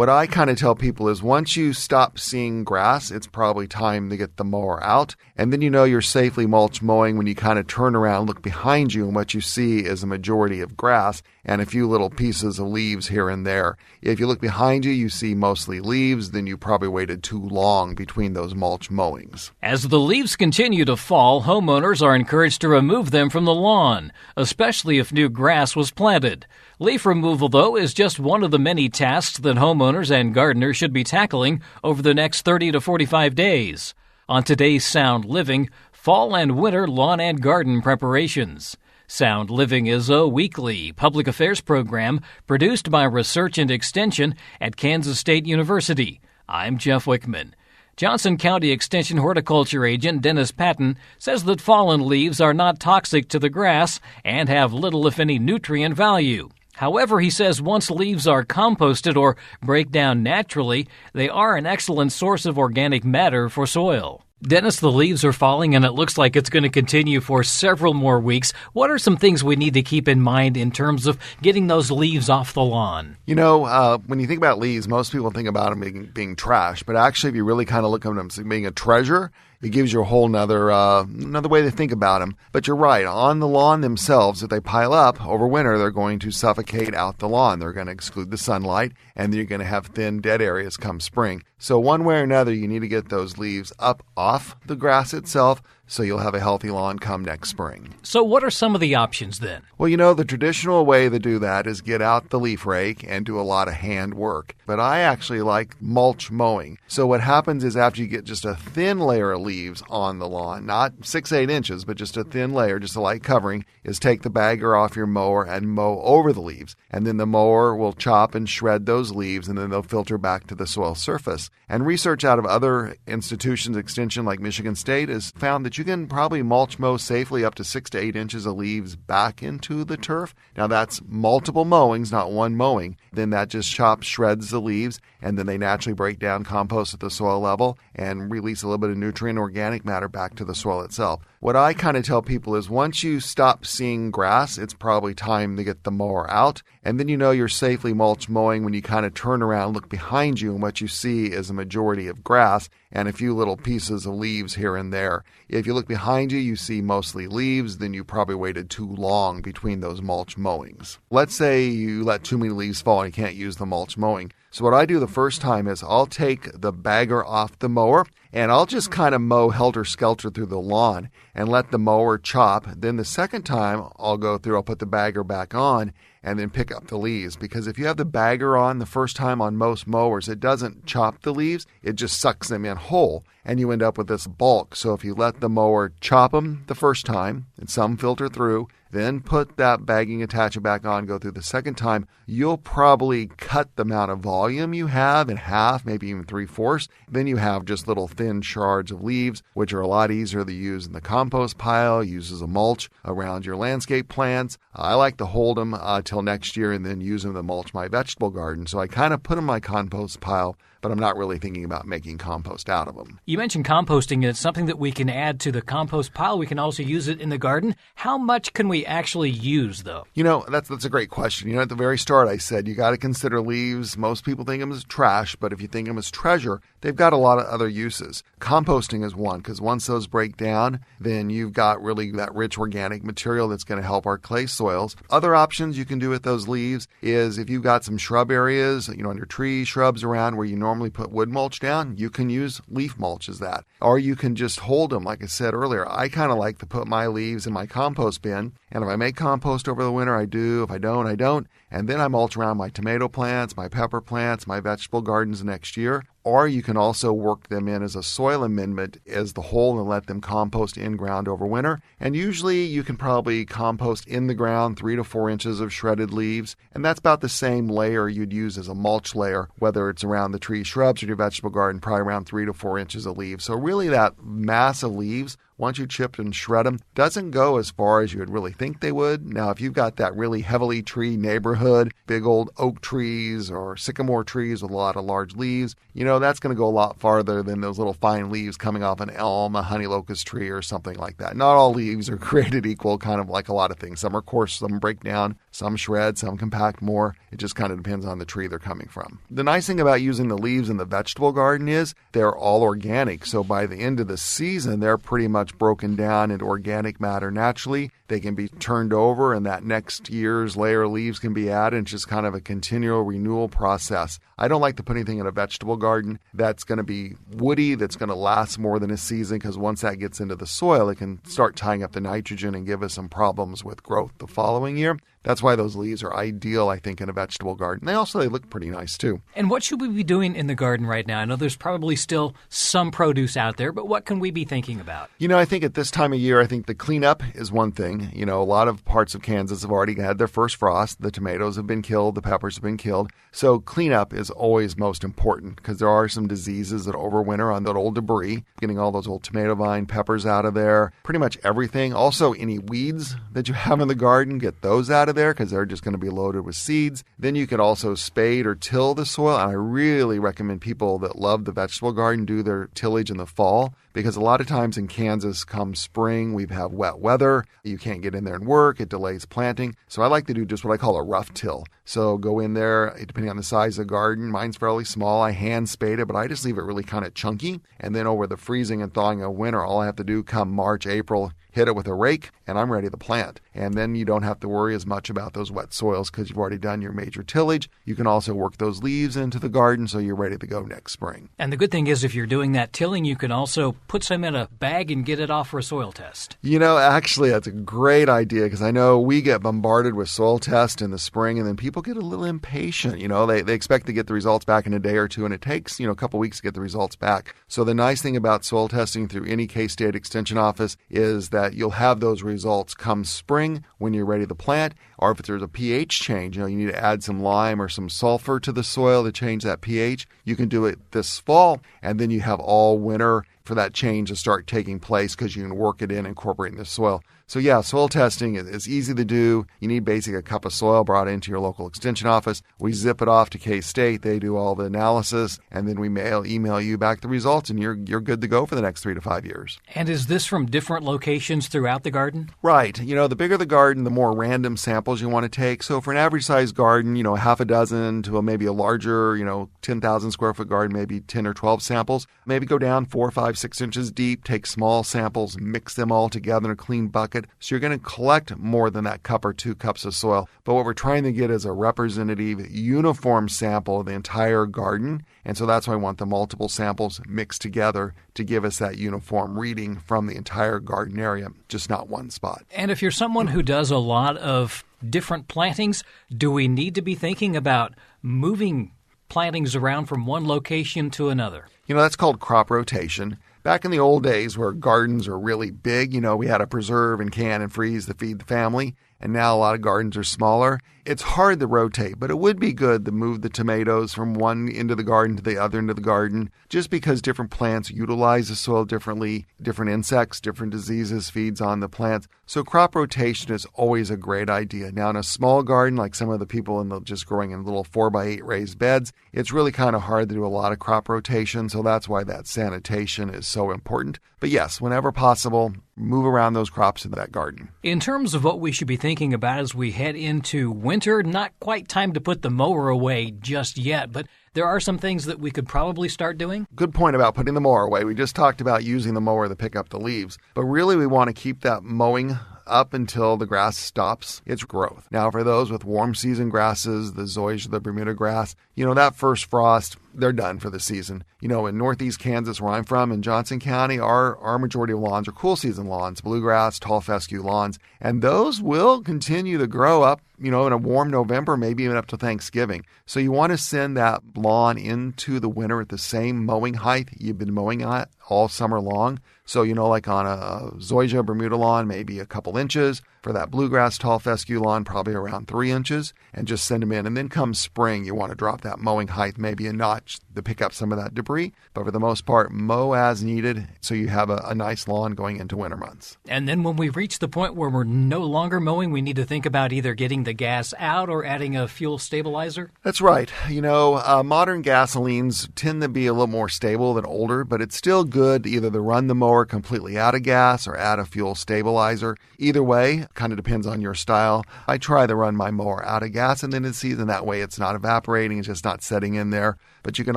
What I kind of tell people is once you stop seeing grass, it's probably time to get the mower out. And then you know you're safely mulch mowing when you kind of turn around, look behind you, and what you see is a majority of grass and a few little pieces of leaves here and there. If you look behind you, you see mostly leaves, then you probably waited too long between those mulch mowings. As the leaves continue to fall, homeowners are encouraged to remove them from the lawn, especially if new grass was planted. Leaf removal, though, is just one of the many tasks that homeowners and gardeners should be tackling over the next 30 to 45 days. On today's Sound Living, fall and winter lawn and garden preparations. Sound Living is a weekly public affairs program produced by Research and Extension at Kansas State University. I'm Jeff Wichman. Johnson County Extension Horticulture Agent Dennis Patton says that fallen leaves are not toxic to the grass and have little, if any, nutrient value. However, he says once leaves are composted or break down naturally, they are an excellent source of organic matter for soil. Dennis, the leaves are falling and it looks like it's going to continue for several more weeks. What are some things we need to keep in mind in terms of getting those leaves off the lawn? You know, when you think about leaves, most people think about them being trash. But actually, if you really kind of look at them as being a treasure, it gives you a whole another way to think about them. But you're right. On the lawn themselves, if they pile up over winter, they're going to suffocate out the lawn. They're going to exclude the sunlight, and then you're going to have thin, dead areas come spring. So one way or another, you need to get those leaves up off the grass itself so you'll have a healthy lawn come next spring. So what are some of the options then? Well, you know, the traditional way to do that is get out the leaf rake and do a lot of hand work. But I actually like mulch mowing. So what happens is after you get just a thin layer of leaves on the lawn, not 6-8 inches, but just a thin layer, just a light covering, is take the bagger off your mower and mow over the leaves. And then the mower will chop and shred those leaves, and then they'll filter back to the soil surface. And research out of other institutions, extension like Michigan State, has found that you can probably mulch mow safely up to 6 to 8 inches of leaves back into the turf. Now that's multiple mowings, not one mowing. Then that just chops, shreds the leaves, and then they naturally break down, compost at the soil level, and release a little bit of nutrient organic matter back to the soil itself. What I kind of tell people is once you stop seeing grass, it's probably time to get the mower out. And then you know you're safely mulch mowing when you kind of turn around, look behind you, and what you see is a majority of grass and a few little pieces of leaves here and there. If you look behind you, you see mostly leaves, then you probably waited too long between those mulch mowings. Let's say you let too many leaves fall and you can't use the mulch mowing. So what I do the first time is I'll take the bagger off the mower and I'll just kind of mow helter-skelter through the lawn and let the mower chop. Then the second time I'll put the bagger back on and then pick up the leaves. Because if you have the bagger on the first time on most mowers, it doesn't chop the leaves, it just sucks them in whole, and you end up with this bulk. So if you let the mower chop them the first time, and some filter through, then put that bagging attachment back on, go through the second time, you'll probably cut the amount of volume you have in half, maybe even 3/4. Then you have just little thin shards of leaves, which are a lot easier to use in the compost pile, use as a mulch around your landscape plants. I like to hold them till next year and then use them to mulch my vegetable garden. So I kind of put them in my compost pile, but I'm not really thinking about making compost out of them. You mentioned composting, and it's something that we can add to the compost pile. We can also use it in the garden. How much can we actually use, though? You know, that's a great question. You know, at the very start I said you got to consider leaves. Most people think of them as trash, but if you think of them as treasure, they've got a lot of other uses. Composting is one, because once those break down, then you've got really that rich organic material that's going to help our clay soils. Other options you can do with those leaves is if you've got some shrub areas, under tree shrubs around where you normally put wood mulch down, you can use leaf mulch as that. Or you can just hold them, like I said earlier. I kind of like to put my leaves in my compost bin, and if I make compost over the winter, I do. If I don't, I don't. And then I mulch around my tomato plants, my pepper plants, my vegetable gardens next year. Or you can also work them in as a soil amendment as the whole and let them compost in ground over winter. And usually you can probably compost in the ground 3 to 4 inches of shredded leaves. And that's about the same layer you'd use as a mulch layer, whether it's around the tree shrubs or your vegetable garden, probably around 3 to 4 inches of leaves. So really that mass of leaves, once you chip and shred them, doesn't go as far as you would really think they would. Now, if you've got that really heavily tree neighborhood, big old oak trees or sycamore trees with a lot of large leaves, that's going to go a lot farther than those little fine leaves coming off an elm, a honey locust tree, or something like that. Not all leaves are created equal, kind of like a lot of things. Some are coarse, some break down, some shred, some compact more. It just kind of depends on the tree they're coming from. The nice thing about using the leaves in the vegetable garden is they're all organic. So by the end of the season, they're pretty much broken down into organic matter naturally. They can be turned over, and that next year's layer of leaves can be added. It's just kind of a continual renewal process. I don't like to put anything in a vegetable garden that's going to be woody, that's going to last more than a season, because once that gets into the soil, it can start tying up the nitrogen and give us some problems with growth the following year. That's why those leaves are ideal, I think, in a vegetable garden. They look pretty nice, too. And what should we be doing in the garden right now? I know there's probably still some produce out there, but what can we be thinking about? I think at this time of year, I think the cleanup is one thing. A lot of parts of Kansas have already had their first frost. The tomatoes have been killed. The peppers have been killed. So cleanup is always most important, because there are some diseases that overwinter on that old debris. Getting all those old tomato vine peppers out of there, pretty much everything. Also, any weeds that you have in the garden, get those out of there, because they're just going to be loaded with seeds. Then you can also spade or till the soil. And I really recommend people that love the vegetable garden do their tillage in the fall, because a lot of times in Kansas, come spring, we have wet weather. You can't get in there and work. It delays planting. So I like to do just what I call a rough till. So go in there, depending on the size of the garden. Mine's fairly small. I hand spade it, but I just leave it really kind of chunky. And then over the freezing and thawing of winter, all I have to do come March, April, hit it with a rake, and I'm ready to plant. And then you don't have to worry as much about those wet soils, because you've already done your major tillage. You can also work those leaves into the garden so you're ready to go next spring. And the good thing is, if you're doing that tilling, you can also put some in a bag and get it off for a soil test. Actually, that's a great idea, because I know we get bombarded with soil tests in the spring, and then people get a little impatient. They expect to get the results back in a day or two, and it takes, a couple weeks to get the results back. So the nice thing about soil testing through any K-State Extension office is that you'll have those results come spring when you're ready to plant, or if there's a pH change, you need to add some lime or some sulfur to the soil to change that pH. You can do it this fall, and then you have all winter for that change to start taking place, because you can work it in, incorporating the soil. So yeah, soil testing is easy to do. You need basically a cup of soil brought into your local extension office. We zip it off to K-State. They do all the analysis, and then we email you back the results, and you're good to go for the next 3 to 5 years. And is this from different locations throughout the garden? Right. The bigger the garden, the more random samples you want to take. So for an average size garden, half a dozen to maybe a larger, 10,000 square foot garden, maybe 10 or 12 samples. Maybe go down 4, 5, 6 inches deep, take small samples, mix them all together in a clean bucket. So you're going to collect more than that cup or 2 cups of soil. But what we're trying to get is a representative, uniform sample of the entire garden. And so that's why we want the multiple samples mixed together to give us that uniform reading from the entire garden area, just not one spot. And if you're someone who does a lot of different plantings, do we need to be thinking about moving plantings around from one location to another? That's called crop rotation. Back in the old days where gardens are really big, we had to preserve and can and freeze to feed the family. And now a lot of gardens are smaller. It's hard to rotate, but it would be good to move the tomatoes from one end of the garden to the other end of the garden, just because different plants utilize the soil differently, different insects, different diseases feeds on the plants. So crop rotation is always a great idea. Now in a small garden, like some of the people just growing in little 4x8 raised beds, it's really kind of hard to do a lot of crop rotation. So that's why that sanitation is so important. But yes, whenever possible, move around those crops in that garden. In terms of what we should be thinking about as we head into winter, not quite time to put the mower away just yet, but there are some things that we could probably start doing. Good point about putting the mower away. We just talked about using the mower to pick up the leaves, but really we want to keep that mowing up until the grass stops its growth. Now, for those with warm season grasses, the zoysia, the Bermuda grass, that first frost, they're done for the season. In northeast Kansas, where I'm from, in Johnson County, our majority of lawns are cool season lawns, bluegrass, tall fescue lawns, and those will continue to grow up, in a warm November, maybe even up to Thanksgiving. So you want to send that lawn into the winter at the same mowing height you've been mowing at all summer long. So, like on a zoysia Bermuda lawn, maybe a couple inches. For that bluegrass tall fescue lawn, probably around 3 inches, and just send them in. And then come spring, you want to drop that mowing height maybe a notch to pick up some of that debris. But for the most part, mow as needed so you have a nice lawn going into winter months. And then when we reach the point where we're no longer mowing, we need to think about either getting the gas out or adding a fuel stabilizer? That's right. Modern gasolines tend to be a little more stable than older, but it's still good either to run the mower completely out of gas or add a fuel stabilizer. Either way, kind of depends on your style. I try to run my mower out of gas and then in season. That way it's not evaporating, it's just not setting in there. But you can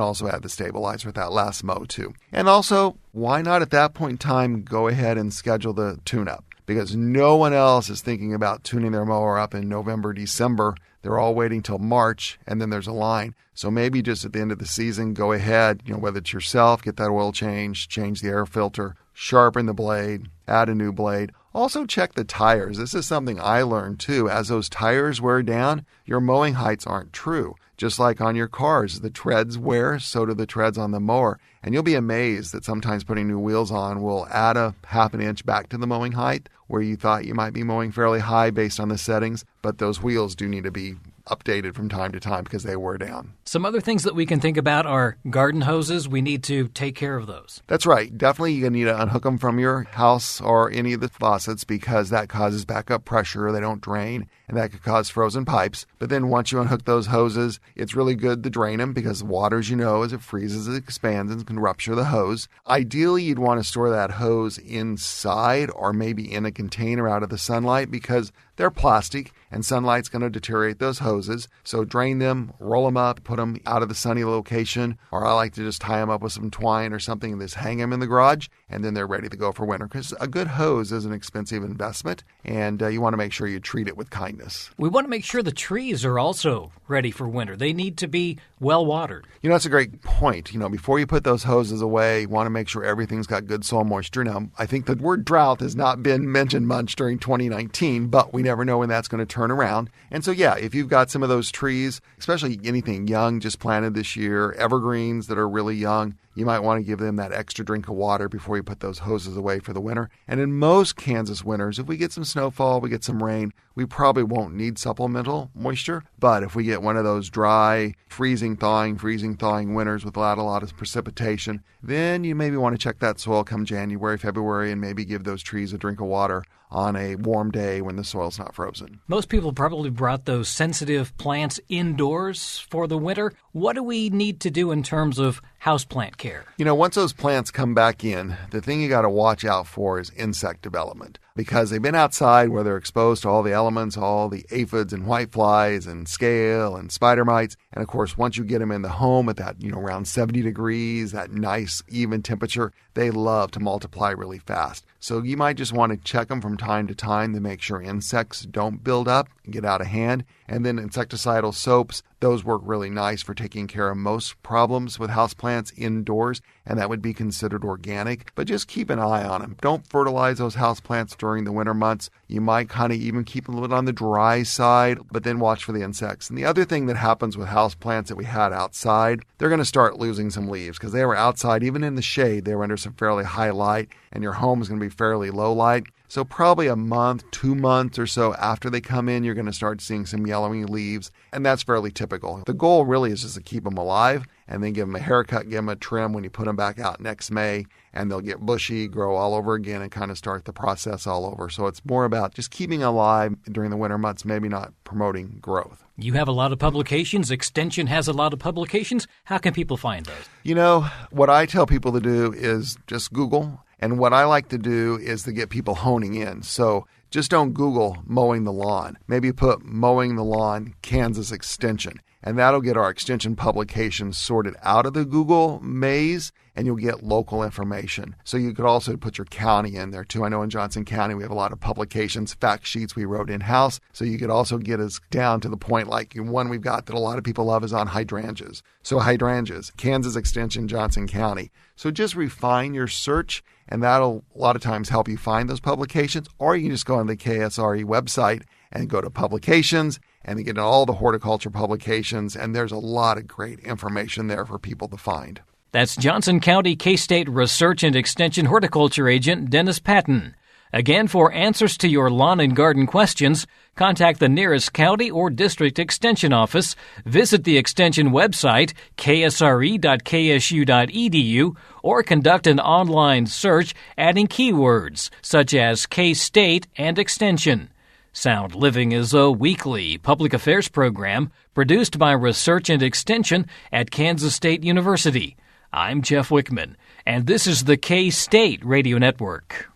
also add the stabilizer with that last mow too. And also, why not at that point in time go ahead and schedule the tune-up? Because no one else is thinking about tuning their mower up in November, December. They're all waiting till March, and then there's a line. So maybe just at the end of the season, go ahead, whether it's yourself, get that oil change the air filter, sharpen the blade, add a new blade. Also check the tires. This is something I learned too. As those tires wear down, your mowing heights aren't true. Just like on your cars, the treads wear, so do the treads on the mower. And you'll be amazed that sometimes putting new wheels on will add a half an inch back to the mowing height where you thought you might be mowing fairly high based on the settings, but those wheels do need to be updated from time to time because they wear down. Some other things that we can think about are garden hoses. We need to take care of those. That's right. Definitely you're going to need to unhook them from your house or any of the faucets because that causes backup pressure. They don't drain, and that could cause frozen pipes. But then once you unhook those hoses, it's really good to drain them because the water, as you know, as it freezes, it expands and can rupture the hose. Ideally, you'd want to store that hose inside or maybe in a container out of the sunlight because they're plastic and sunlight's going to deteriorate those hoses. So drain them, roll them up, put them out of the sunny location, or I like to just tie them up with some twine or something and just hang them in the garage, and then they're ready to go for winter because a good hose is an expensive investment, and you want to make sure you treat it with kindness. We want to make sure the trees are also ready for winter. They need to be well watered. That's a great point. Before you put those hoses away, you want to make sure everything's got good soil moisture. Now, I think the word drought has not been mentioned much during 2019, but we never know when that's going to turn around. And so, yeah, if you've got some of those trees, especially anything young just planted this year, evergreens that are really young, you might want to give them that extra drink of water before you put those hoses away for the winter. And in most Kansas winters, if we get some snowfall, we get some rain, we probably won't need supplemental moisture. But if we get one of those dry, freezing, thawing winters without a lot of precipitation, then you maybe want to check that soil come January, February, and maybe give those trees a drink of water on a warm day when the soil's not frozen. Most people probably brought those sensitive plants indoors for the winter. What do we need to do in terms of houseplant care? Once those plants come back in, the thing you got to watch out for is insect development because they've been outside where they're exposed to all the elements, all the aphids and whiteflies and scale and spider mites. And of course, once you get them in the home at that, around 70 degrees, that nice even temperature, they love to multiply really fast. So you might just want to check them from time to time to make sure insects don't build up and get out of hand. And then insecticidal soaps, those work really nice for taking care of most problems with houseplants indoors, and that would be considered organic. But just keep an eye on them. Don't fertilize those houseplants during the winter months. You might kind of even keep them a little bit on the dry side, but then watch for the insects. And the other thing that happens with houseplants that we had outside, they're going to start losing some leaves because they were outside, even in the shade, they were under some fairly high light, and your home is going to be fairly low light. So probably a month, 2 months or so after they come in, you're going to start seeing some yellowing leaves, and that's fairly typical. The goal really is just to keep them alive and then give them a haircut, give them a trim when you put them back out next May, and they'll get bushy, grow all over again, and kind of start the process all over. So it's more about just keeping alive during the winter months, maybe not promoting growth. You have a lot of publications. Extension has a lot of publications. How can people find those? What I tell people to do is just Google. And what I like to do is to get people honing in. So just don't Google mowing the lawn. Maybe put mowing the lawn Kansas Extension. And that'll get our extension publications sorted out of the Google maze, and you'll get local information. So you could also put your county in there too. I know in Johnson County we have a lot of publications, fact sheets we wrote in-house. So you could also get us down to the point like one we've got that a lot of people love is on hydrangeas. So hydrangeas, Kansas Extension, Johnson County. So just refine your search, and that'll a lot of times help you find those publications. Or you can just go on the KSRE website and go to publications and you get all the horticulture publications, and there's a lot of great information there for people to find. That's Johnson County K-State Research and Extension Horticulture Agent Dennis Patton. Again, for answers to your lawn and garden questions, contact the nearest county or district extension office, visit the extension website, ksre.ksu.edu, or conduct an online search adding keywords such as K-State and Extension. Sound Living is a weekly public affairs program produced by Research and Extension at Kansas State University. I'm Jeff Wichman, and this is the K-State Radio Network.